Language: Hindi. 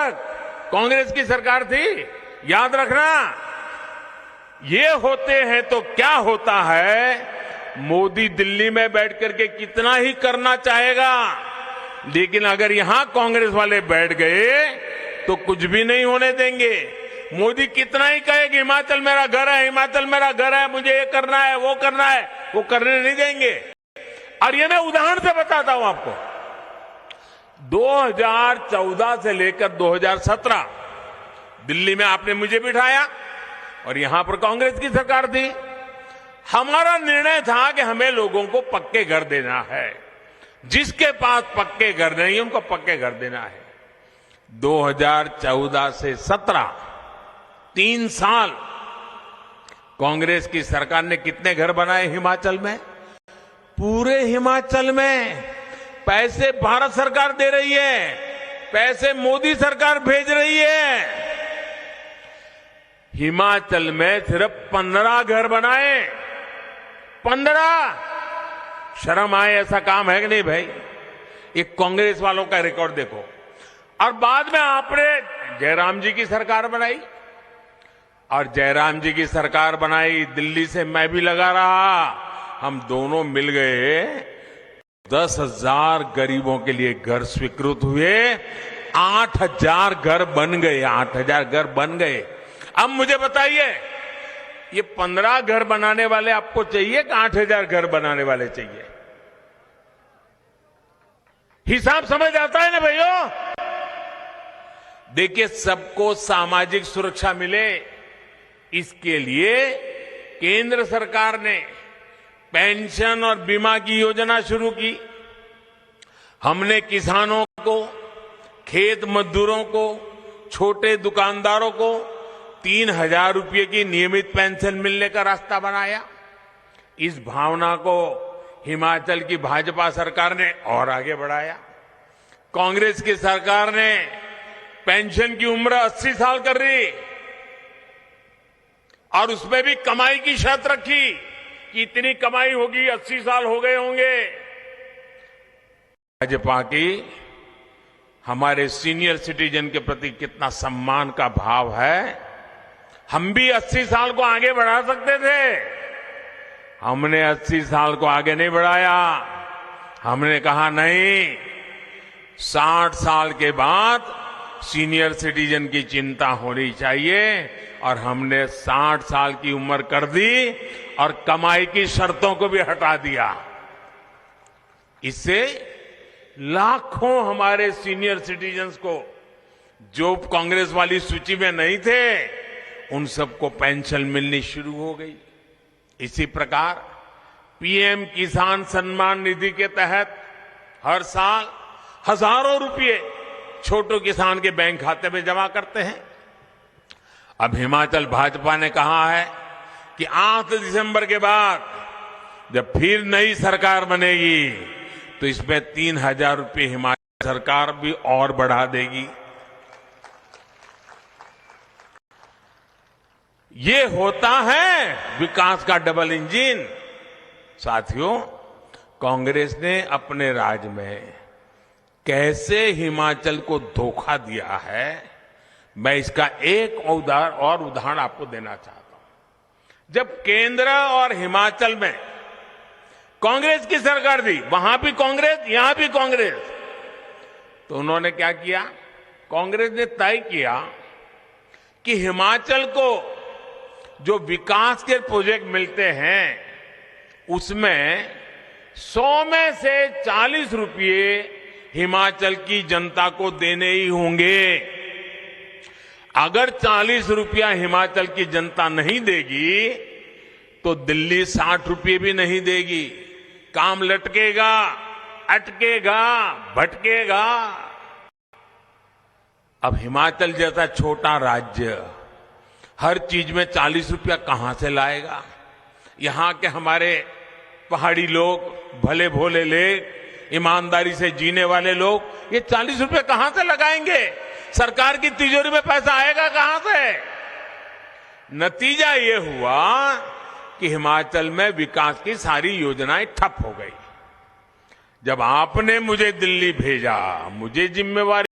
तक कांग्रेस की सरकार थी। याद रखना, ये होते हैं तो क्या होता है, मोदी दिल्ली में बैठ करके कितना ही करना चाहेगा, लेकिन अगर यहां कांग्रेस वाले बैठ गए तो कुछ भी नहीं होने देंगे। मोदी कितना ही कहे कि हिमाचल मेरा घर है, हिमाचल मेरा घर है, मुझे ये करना है, वो करना है, वो करने नहीं देंगे। और ये मैं उदाहरण से बताता हूं आपको। 2014 से लेकर 2017 दिल्ली में आपने मुझे बिठाया और यहां पर कांग्रेस की सरकार थी। हमारा निर्णय था कि हमें लोगों को पक्के घर देना है, जिसके पास पक्के घर नहीं है उनको पक्के घर देना है। 2014 से 17 3 साल कांग्रेस की सरकार ने कितने घर बनाए हिमाचल में? पूरे हिमाचल में पैसे भारत सरकार दे रही है, पैसे मोदी सरकार भेज रही है। हिमाचल में सिर्फ 15 घर बनाए, 15। शर्म आए ऐसा काम है कि नहीं भाई? ये कांग्रेस वालों का रिकॉर्ड देखो। और बाद में आपने जयराम जी की सरकार बनाई, और जयराम जी की सरकार बनाई, दिल्ली से मैं भी लगा रहा, हम दोनों मिल गए, 10,000 गरीबों के लिए घर स्वीकृत हुए, 8,000 घर बन गए, 8,000 घर बन गए। अब मुझे बताइए, ये 15 घर बनाने वाले आपको चाहिए कि 8,000 घर बनाने वाले चाहिए? हिसाब समझ आता है ना भाइयों? देखिए, सबको सामाजिक सुरक्षा मिले, इसके लिए केंद्र सरकार ने पेंशन और बीमा की योजना शुरू की। हमने किसानों को, खेत मजदूरों को, छोटे दुकानदारों को 3,000 रुपये की नियमित पेंशन मिलने का रास्ता बनाया। इस भावना को हिमाचल की भाजपा सरकार ने और आगे बढ़ाया। कांग्रेस की सरकार ने पेंशन की उम्र 80 साल कर दी और उसमें भी कमाई की शर्त रखी कि इतनी कमाई होगी, 80 साल हो गए होंगे। भाजपा की हमारे सीनियर सिटीजन के प्रति कितना सम्मान का भाव है। हम भी 80 साल को आगे बढ़ा सकते थे, हमने 80 साल को आगे नहीं बढ़ाया। हमने कहा नहीं, 60 साल के बाद सीनियर सिटीजन की चिंता होनी चाहिए, और हमने 60 साल की उम्र कर दी और कमाई की शर्तों को भी हटा दिया। इससे लाखों हमारे सीनियर सिटीजन्स को, जो कांग्रेस वाली सूची में नहीं थे, उन सबको पेंशन मिलनी शुरू हो गई। इसी प्रकार पीएम किसान सम्मान निधि के तहत हर साल हजारों रुपए छोटे किसान के बैंक खाते में जमा करते हैं। अब हिमाचल भाजपा ने कहा है कि 8 दिसंबर के बाद जब फिर नई सरकार बनेगी तो इसमें 3,000 रुपये हिमाचल सरकार भी और बढ़ा देगी। ये होता है विकास का डबल इंजन। साथियों, कांग्रेस ने अपने राज में कैसे हिमाचल को धोखा दिया है, मैं इसका एक और उदाहरण आपको देना चाहता हूं। जब केंद्र और हिमाचल में कांग्रेस की सरकार थी, वहां भी कांग्रेस, यहां भी कांग्रेस, तो उन्होंने क्या किया? कांग्रेस ने तय किया कि हिमाचल को जो विकास के प्रोजेक्ट मिलते हैं उसमें 100 में से 40 रुपये हिमाचल की जनता को देने ही होंगे। अगर 40 रुपया हिमाचल की जनता नहीं देगी तो दिल्ली 60 रुपये भी नहीं देगी। काम लटकेगा, अटकेगा, भटकेगा। अब हिमाचल जैसा छोटा राज्य हर चीज में 40 रुपया कहां से लाएगा? यहां के हमारे पहाड़ी लोग, भले भोले लोग, ईमानदारी से जीने वाले लोग, ये 40 रुपये कहां से लगाएंगे? सरकार की तिजोरी में पैसा आएगा कहां से? नतीजा ये हुआ कि हिमाचल में विकास की सारी योजनाएं ठप हो गई। जब आपने मुझे दिल्ली भेजा, मुझे जिम्मेवारी